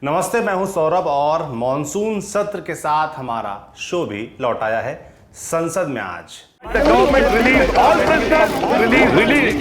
नमस्ते, मैं हूं सौरभ और मॉनसून सत्र के साथ हमारा शो भी लौट आया है संसद में आज। The government release all prisoners, release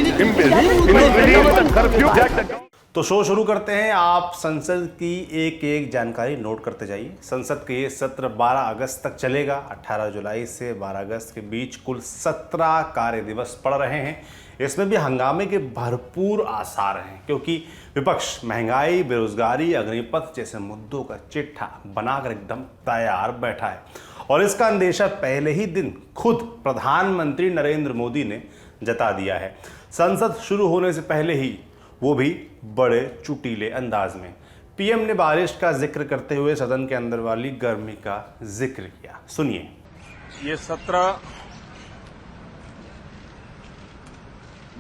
the curfew. तो शो शुरू करते हैं। आप संसद की एक एक जानकारी नोट करते जाइए। संसद के ये सत्र 12 अगस्त तक चलेगा। 18 जुलाई से 12 अगस्त के बीच कुल 17 कार्य दिवस पड़ रहे हैं। इसमें भी हंगामे के भरपूर आसार हैं, क्योंकि विपक्ष महंगाई, बेरोजगारी, अग्निपथ जैसे मुद्दों का चिट्ठा बनाकर एकदम तैयार बैठा है। और इसका अंदेशा पहले ही दिन खुद प्रधानमंत्री नरेंद्र मोदी ने जता दिया है। संसद शुरू होने से पहले ही, वो भी बड़े चुटीले अंदाज में, पीएम ने बारिश का जिक्र करते हुए सदन के अंदर वाली गर्मी का जिक्र किया। सुनिए। ये सत्र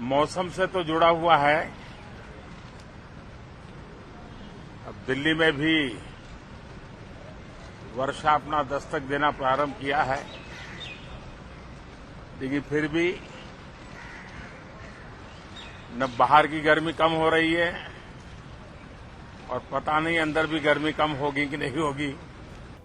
मौसम से तो जुड़ा हुआ है। अब दिल्ली में भी वर्षा अपना दस्तक देना प्रारंभ किया है, लेकिन फिर भी न बाहर की गर्मी कम हो रही है और पता नहीं अंदर भी गर्मी कम होगी कि नहीं होगी।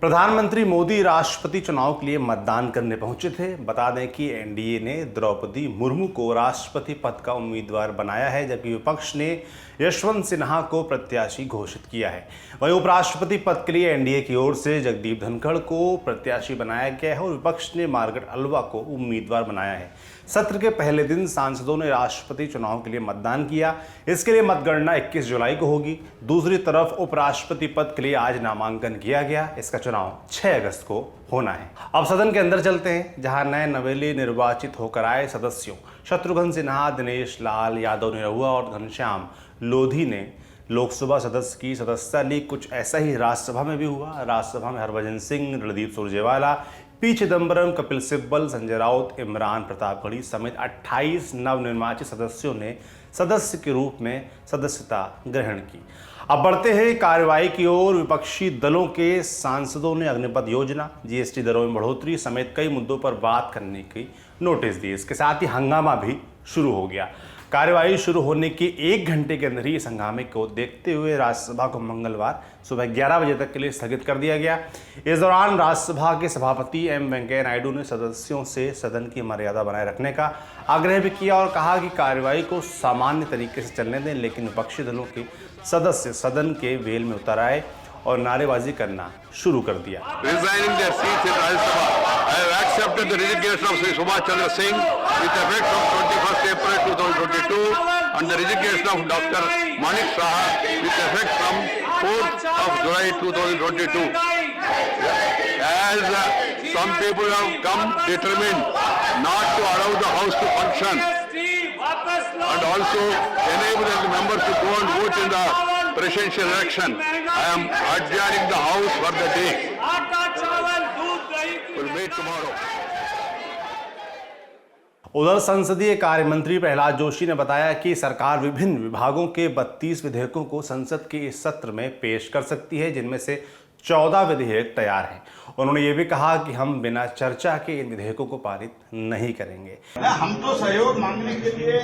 प्रधानमंत्री मोदी राष्ट्रपति चुनाव के लिए मतदान करने पहुंचे थे। बता दें कि एनडीए ने द्रौपदी मुर्मू को राष्ट्रपति पद का उम्मीदवार बनाया है, जबकि विपक्ष ने यशवंत सिन्हा को प्रत्याशी घोषित किया है। वहीं उपराष्ट्रपति पद के लिए एनडीए की ओर से जगदीप धनखड़ को प्रत्याशी बनाया गया है और विपक्ष ने मार्गरेट अल्वा को उम्मीदवार बनाया है। सत्र के पहले दिन सांसदों ने राष्ट्रपति चुनाव के लिए मतदान किया। इसके लिए मतगणना 21 जुलाई को होगी। दूसरी तरफ उपराष्ट्रपति पद के लिए आज नामांकन किया गया। इसका चुनाव 6 अगस्त को होना है। अब सदन के अंदर चलते हैं, जहां नए नवेले निर्वाचित होकर आए सदस्यों शत्रुघ्न सिन्हा, दिनेश लाल यादव निरहुआ और घनश्याम लोधी ने लोकसभा सदस्य की सदस्यता ली। कुछ ऐसा ही राज्यसभा में भी हुआ। राज्यसभा में हरभजन सिंह, रणदीप सुरजेवाला, पी चिदम्बरम, कपिल सिब्बल, संजय राउत, इमरान प्रतापगढ़ी समेत 28 नवनिर्वाचित सदस्यों ने सदस्य के रूप में सदस्यता ग्रहण की। अब बढ़ते हैं कार्यवाही की ओर। विपक्षी दलों के सांसदों ने अग्निपथ योजना, जीएसटी दरों में बढ़ोतरी समेत कई मुद्दों पर बात करने की नोटिस दिए। इसके साथ ही हंगामा भी शुरू हो गया। कार्यवाही शुरू होने के 1 घंटे के अंदर ही इस हंगामे को देखते हुए राज्यसभा को मंगलवार सुबह 11 बजे तक के लिए स्थगित कर दिया गया। इस दौरान राज्यसभा के सभापति एम वेंकैया नायडू ने सदस्यों से सदन की मर्यादा बनाए रखने का आग्रह भी किया और कहा कि कार्यवाही को सामान्य तरीके से चलने दें, लेकिन विपक्षी दलों के सदस्य सदन के वेल में उतर आए और नारेबाजी करना शुरू कर दिया। Resigning their seats in Rajya Sabha, I have accepted the resignation of Sri Subhash Chandra Singh with effect from 21st April 2022 and the resignation of Dr. Manik Saha with effect from 4th of July 2022. As some people have come determined not to allow the House to function and also enable the members to go and vote in the presidential election, I am adjourning the House for the day. We'll meet tomorrow. उधर संसदीय कार्य मंत्री प्रहलाद जोशी ने बताया कि सरकार विभिन्न विभागों के 32 विधेयकों को संसद के इस सत्र में पेश कर सकती है, जिनमें से 14 विधेयक तैयार हैं। उन्होंने ये भी कहा कि हम बिना चर्चा के इन विधेयकों को पारित नहीं करेंगे। हम तो सहयोग मांगने के लिए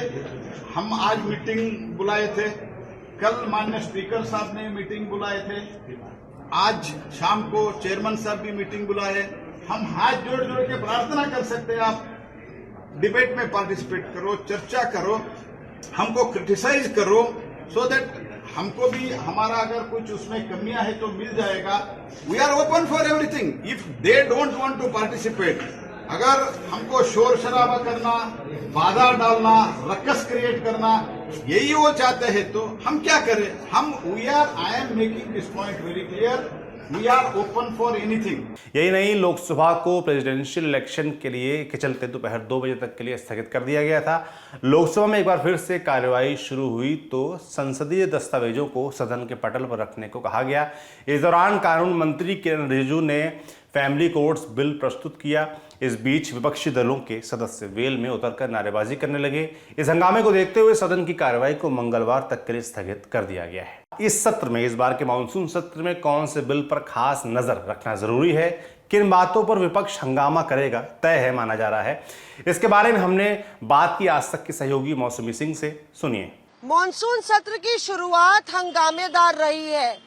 हम आज मीटिंग बुलाए थे। कल माननीय स्पीकर साहब ने मीटिंग बुलाए थे। आज शाम को चेयरमैन साहब भी मीटिंग बुलाए। हम हाथ जोड़ जोड़ के प्रार्थना कर सकते हैं, आप डिबेट में पार्टिसिपेट करो, चर्चा करो, हमको क्रिटिसाइज करो, सो दैट हमको भी हमारा अगर कुछ उसमें कमियां है तो मिल जाएगा। We are open for everything. If they don't want to participate, अगर हमको शोर शराबा करना, बाधा डालना, रक्कस क्रिएट करना, यही वो चाहते हैं तो हम क्या करें। I am making this point very clear, we are open for anything. यही नहीं, लोकसभा को प्रेसिडेंशियल इलेक्शन के लिए के चलते दोपहर 2 बजे तक के लिए स्थगित कर दिया गया था। लोकसभा में एक बार फिर से कार्यवाही शुरू हुई तो संसदीय दस्तावेजों को सदन के पटल पर रखने को कहा गया। इस दौरान कानून मंत्री किरण रिजिजू ने फैमिली कोर्ट्स बिल प्रस्तुत किया। इस बीच विपक्षी दलों के सदस्य वेल में उतरकर नारेबाजी करने लगे। इस हंगामे को देखते हुए सदन की कार्यवाही को मंगलवार तक के लिए स्थगित कर दिया गया है। इस सत्र में, इस बार के मानसून सत्र में कौन से बिल पर खास नजर रखना जरूरी है, किन बातों पर विपक्ष हंगामा करेगा, तय है माना जा रहा है। इसके बारे में हमने बात की आज तक की सहयोगी मौसमी सिंह से। सुनिए। मॉनसून सत्र की शुरुआत हंगामेदार रही है।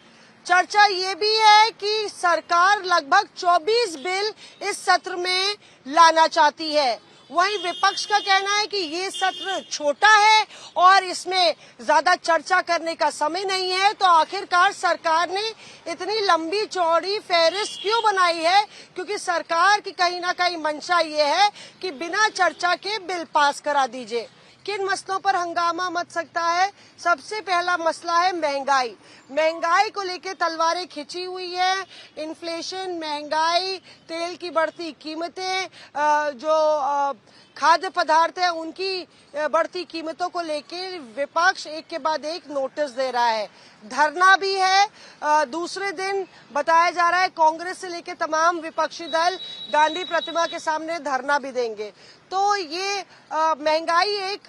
चर्चा ये भी है कि सरकार लगभग 24 बिल इस सत्र में लाना चाहती है। वहीं विपक्ष का कहना है कि ये सत्र छोटा है और इसमें ज्यादा चर्चा करने का समय नहीं है। तो आखिरकार सरकार ने इतनी लंबी चौड़ी फहरिस्त क्यों बनाई है? क्योंकि सरकार की कहीं ना कहीं मंशा ये है कि बिना चर्चा के बिल पास करा दीजिए। किन मसलों पर हंगामा मच सकता है? सबसे पहला मसला है महंगाई। महंगाई को लेकर तलवारें खिंची हुई है। इन्फ्लेशन, महंगाई, तेल की बढ़ती कीमतें, जो खाद्य पदार्थ है उनकी बढ़ती कीमतों को लेकर विपक्ष एक के बाद एक नोटिस दे रहा है। धरना भी है। दूसरे दिन बताया जा रहा है कांग्रेस से लेकर तमाम विपक्षी दल गांधी प्रतिमा के सामने धरना भी देंगे। तो ये महंगाई एक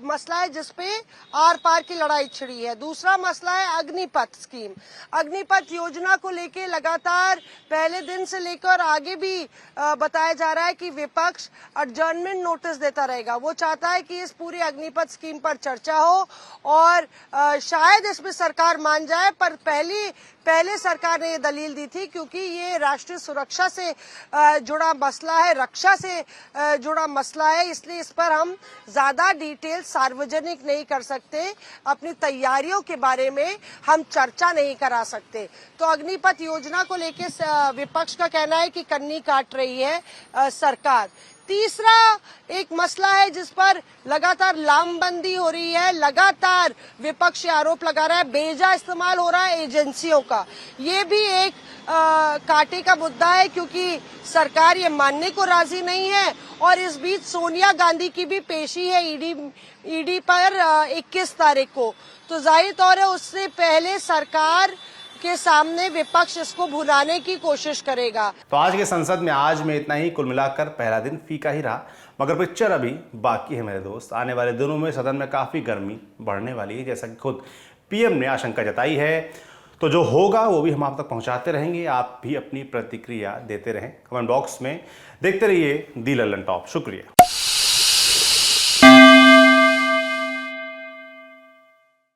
मसला है जिसपे आर पार की लड़ाई छिड़ी है। दूसरा मसला है अग्निपथ स्कीम। अग्निपथ योजना को लेके लगातार पहले दिन से लेकर आगे भी बताया जा रहा है कि विपक्ष एडजर्नमेंट नोटिस देता रहेगा। वो चाहता है कि इस पूरी अग्निपथ स्कीम पर चर्चा हो और शायद इसमें सरकार मान जाए, पर पहले सरकार ने ये दलील दी थी क्योंकि ये राष्ट्रीय सुरक्षा से जुड़ा मसला है, रक्षा से जुड़ा मसला है, इसलिए इस पर हम ज्यादा डिटेल सार्वजनिक नहीं कर सकते। अपनी तैयारियों के बारे में हम चर्चा नहीं करा सकते। तो अग्निपथ योजना को लेकर विपक्ष का कहना है कि कन्नी काट रही है सरकार। तीसरा एक मसला है जिस पर लगातार लामबंदी हो रही है। लगातार विपक्ष आरोप लगा रहा है बेजा इस्तेमाल हो रहा है एजेंसियों का। ये भी एक कांटे का मुद्दा है क्योंकि सरकार ये मानने को राजी नहीं है। और इस बीच सोनिया गांधी की भी पेशी है ईडी पर 21 तारीख को। तो जाहिर तौर है उससे पहले सरकार के सामने विपक्ष इसको भुनाने की कोशिश करेगा। तो आज के संसद में आज में इतना ही। कुल मिलाकर पहला दिन फीका ही रहा, मगर पिक्चर अभी बाकी है मेरे दोस्त। आने वाले दिनों में सदन में काफी गर्मी बढ़ने वाली है, जैसा कि खुद पीएम ने आशंका जताई है। तो जो होगा वो भी हम आप तक पहुंचाते रहेंगे। आप भी अपनी प्रतिक्रिया देते रहें कमेंट बॉक्स में। देखते रहिए दी लल्लन टॉप। शुक्रिया।